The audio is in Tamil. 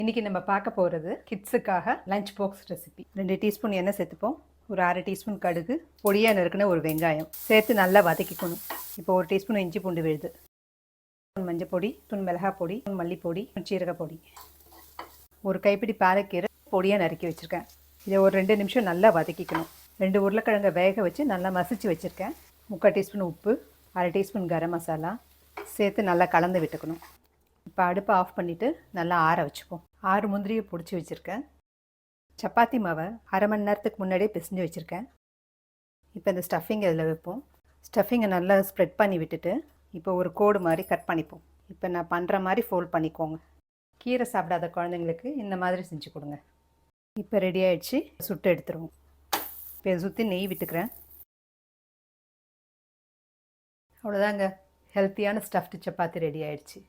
இன்றைக்கி நம்ம பார்க்க போகிறது கிட்ஸுக்காக லஞ்ச் பாக்ஸ் ரெசிபி. 2 டீஸ்பூன் எண்ணெய் சேர்த்துப்போம். ஒரு 1/2 டீஸ்பூன் கடுகு, பொடியாக நறுக்குன ஒரு வெங்காயம் சேர்த்து நல்லா வதக்கிக்கணும். இப்போ 1 டீஸ்பூன் இஞ்சி பூண்டு விழுது, மஞ்சள் பொடி, தூள் மிளகாய் பொடி, மல்லிப்பொடி, சீரக பொடி, ஒரு கைப்பிடி பாலக்கீரை பொடியாக நறுக்கி வச்சுருக்கேன். இதை ஒரு 2 நிமிஷம் நல்லா வதக்கிக்கணும். 2 உருளைக்கிழங்கை வேக வச்சு நல்லா மசிச்சு வச்சுருக்கேன். 3/4 டீஸ்பூன் உப்பு, 1/2 டீஸ்பூன் கரம் மசாலா சேர்த்து நல்லா கலந்து விட்டுக்கணும். இப்போ அடுப்பை ஆஃப் பண்ணிவிட்டு நல்லா ஆற வச்சுப்போம். 6 முந்திரியை பிடிச்சி வச்சுருக்கேன். சப்பாத்தி மாவை 1/2 மணி நேரத்துக்கு முன்னாடியே பிசைஞ்சு வச்சுருக்கேன். இப்போ இந்த ஸ்டஃபிங் இதில் வைப்போம். ஸ்டஃபிங்கை நல்லா ஸ்ப்ரெட் பண்ணி விட்டுட்டு இப்போ ஒரு கோடு மாதிரி கட் பண்ணிப்போம். இப்போ நான் பண்ணுற மாதிரி ஃபோல்ட் பண்ணிக்கோங்க. கீரை சாப்பிடாத குழந்தைங்களுக்கு இந்த மாதிரி செஞ்சு கொடுங்க. இப்போ ரெடி ஆகிடுச்சு, சுட்டு எடுத்துருவோம். இப்போ இதை சுற்றி நெய் விட்டுக்கிறேன். அவ்வளோதாங்க, ஹெல்த்தியான ஸ்டஃப்டு சப்பாத்தி ரெடி ஆகிடுச்சு.